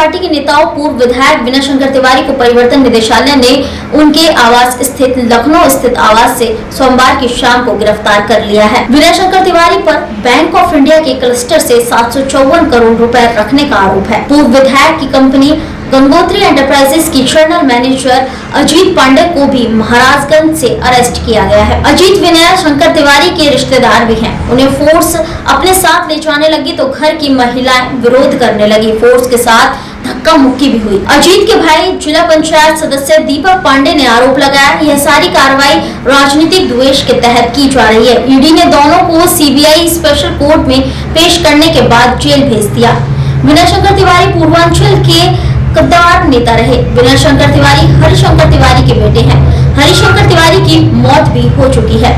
Party के नेताओं पूर्व विधायक विनय शंकर तिवारी को परिवर्तन निदेशालय ने उनके आवास स्थित लखनऊ स्थित आवास से सोमवार की शाम को गिरफ्तार कर लिया है। विनय शंकर तिवारी पर बैंक ऑफ इंडिया के क्लस्टर से 754 करोड़ रुपए रखने का आरोप है। पूर्व विधायक की कंपनी गंगोत्री एंटरप्राइजेस की जनरल मैनेजर अजीत पांडे को भी महाराजगंज से अरेस्ट किया गया है। अजीत विनय शंकर तिवारी के रिश्तेदार भी हैं। उन्हें फोर्स अपने साथ ले जाने लगी तो घर की महिलाएं विरोध करने लगी। फोर्स के साथ धक्का मुक्की भी हुई। अजीत के भाई जिला पंचायत सदस्य दीपक पांडे ने आरोप लगाया, यह सारी कार्रवाई राजनीतिक द्वेष के तहत की जा रही है। ईडी ने दोनों को सीबीआई स्पेशल कोर्ट में पेश करने के बाद जेल भेज दिया। विनय शंकर तिवारी पूर्वांचल के कद्दावर नेता रहे। विनय शंकर तिवारी हरिशंकर तिवारी के बेटे हैं। हरिशंकर तिवारी की मौत भी हो चुकी है।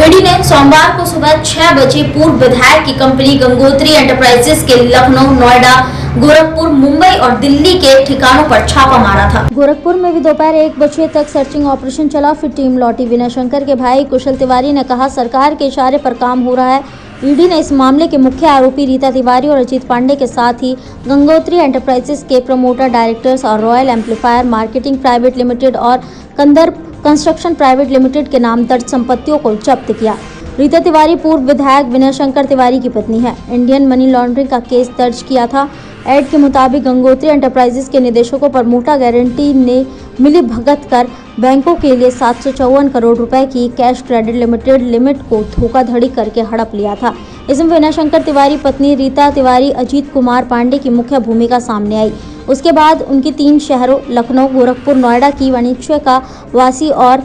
ईडी ने सोमवार को सुबह 6 बजे पूर्व विधायक की कंपनी गंगोत्री एंटरप्राइजेस के लखनऊ, नोएडा, गोरखपुर, मुंबई और दिल्ली के ठिकानों पर छापा मारा था। गोरखपुर में भी दोपहर 1 बजे तक सर्चिंग ऑपरेशन चला, फिर टीम लौटी। विनय शंकर के भाई कुशल तिवारी ने कहा, सरकार के इशारे पर काम हो रहा है। ईडी ने इस मामले के मुख्य आरोपी रीता तिवारी और अजीत पांडे के साथ ही गंगोत्री एंटरप्राइजेस के प्रमोटर डायरेक्टर्स और royal amplifier marketing private limited और कंदर कंस्ट्रक्शन प्राइवेट लिमिटेड के नाम दर्ज संपत्तियों को जब्त किया। रीता तिवारी पूर्व विधायक विनय शंकर तिवारी की पत्नी है। इंडियन मनी लॉन्ड्रिंग का केस दर्ज किया था। एड के मुताबिक गंगोत्री एंटरप्राइजेस के निदेशकों पर मोटा गारंटी ने मिली भगत कर बैंकों के लिए 754 करोड़ रुपए की कैश क्रेडिट लिमिटेड लिमिट को धोखाधड़ी करके हड़प लिया था। इसमें विनय शंकर तिवारी पत्नी रीता तिवारी अजीत कुमार पांडे की मुख्य भूमिका सामने आई। उसके बाद उनकी 3 शहरों लखनऊ, गोरखपुर, नोएडा की वाणिज्य का वासी और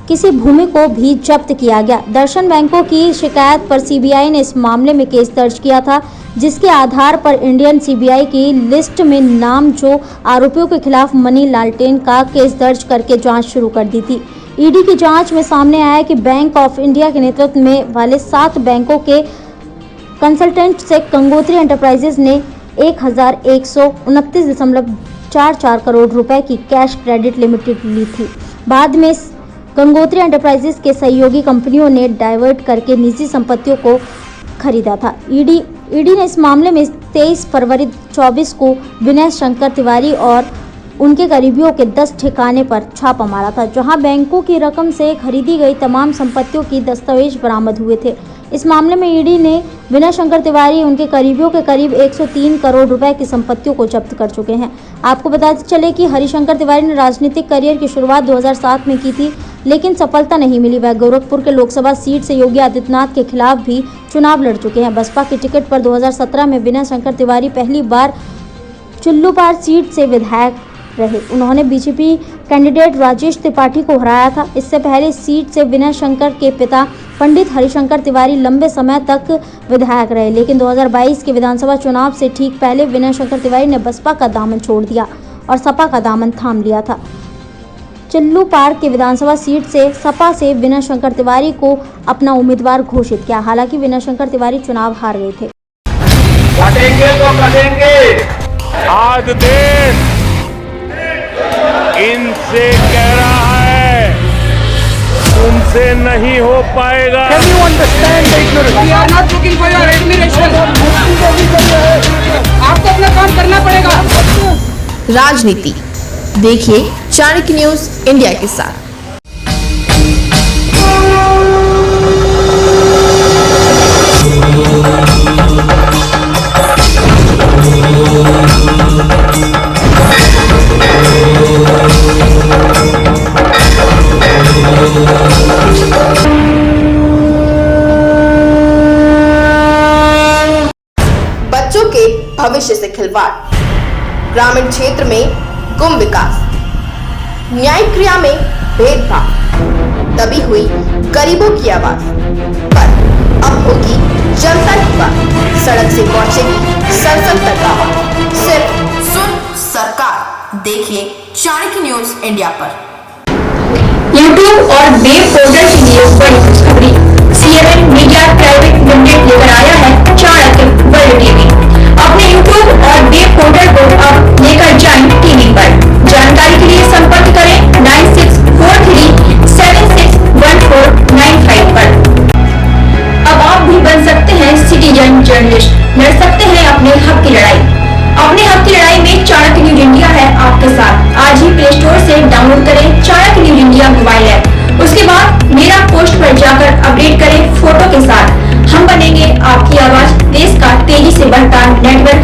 किसी भूमि को भी जब्त किया गया। दर्शन बैंकों की शिकायत पर सीबीआई ने इस मामले में केस दर्ज किया था, जिसके आधार पर इंडियन सीबीआई की लिस्ट में नाम जो आरोपियों के खिलाफ मनी लालटेन का केस दर्ज करके जांच शुरू कर दी थी। ईडी की जांच में सामने आया कि बैंक ऑफ इंडिया के नेतृत्व में वाले 7 बैंकों के कंसल्टेंट से गंगोत्री एंटरप्राइजेस ने 1129.44 करोड़ रुपए की कैश क्रेडिट लिमिटेड ली थी। बाद में गंगोत्री एंटरप्राइजेस के सहयोगी कंपनियों ने डाइवर्ट करके निजी संपत्तियों को खरीदा था। ईडी ने इस मामले में 23 फरवरी 24 को विनय शंकर तिवारी और उनके करीबियों के 10 ठिकाने पर छापा मारा था, जहां बैंकों की रकम से खरीदी गई तमाम संपत्तियों की दस्तावेज बरामद हुए थे। इस मामले में ईडी ने विनय शंकर तिवारी उनके करीबियों के करीब 103 करोड़ रुपए की संपत्तियों को जब्त कर चुके हैं। आपको बताते चले कि हरिशंकर तिवारी ने राजनीतिक करियर की शुरुआत 2007 में की थी, लेकिन सफलता नहीं मिली। वह गोरखपुर के लोकसभा सीट से योगी आदित्यनाथ के खिलाफ भी चुनाव लड़ चुके हैं। बसपा की टिकट पर 2017 में विनय शंकर तिवारी पहली बार चुल्लूपार सीट से विधायक रहे। उन्होंने बीजेपी कैंडिडेट राजेश त्रिपाठी को हराया था। इससे पहले सीट से विनय शंकर के पिता पंडित हरिशंकर तिवारी लंबे समय तक विधायक रहे, लेकिन 2022 के विधानसभा चुनाव से ठीक पहले विनय शंकर तिवारी ने बसपा का दामन छोड़ दिया और सपा का दामन थाम लिया था। चुल्लूपार के विधानसभा सीट से सपा से विनय शंकर तिवारी को अपना उम्मीदवार घोषित किया। हालांकि विनय शंकर तिवारी चुनाव हार गए थे। कटेंगे तो कटेंगे। आज देश इनसे कह रहा है तुमसे नहीं हो पाएगा। Can you understand the ignorance? We are not looking for your admiration. आपको अपना काम करना पड़ेगा। राजनीति देखिए चाणक्य न्यूज इंडिया के साथ। बच्चों के भविष्य से खिलवाड़, ग्रामीण क्षेत्र में गुम विकास, न्यायिक क्रिया में भेदभाव, तभी हुई गरीबों की आवाज। पर अब होगी जनता की बात, सड़क से पहुंचेगी संसद तक आवाज। सिर्फ सुन सरकार, देखिए चाणक्य न्यूज इंडिया पर। यूट्यूब और वेब पोर्टल के लिए बड़ी खुशखबरी। CNN मीडिया प्राइवेट लिमिटेड लेकर आया है चाणक्य वर्ल्ड टीवी। अपने यूट्यूब और वेब पोर्टल को अब लेकर जाएं टीवी पर। जानकारी के लिए संपर्क करें 9643761495 पर। अब आप भी बन सकते हैं सिटीजन जर्नलिस्ट, लड़ सकते हैं अपने हक की लड़ाई। अपने हक की लड़ाई में चाणक्य न्यूज इंडिया है आपके साथ। आज ही प्ले स्टोर से डाउनलोड करें Chanakya news India mobile app. उसके बाद मेरा पोस्ट पर जाकर अपडेट करें फोटो के साथ। हम बनेंगे आपकी आवाज, देश का तेजी से बढ़ता नेटवर्क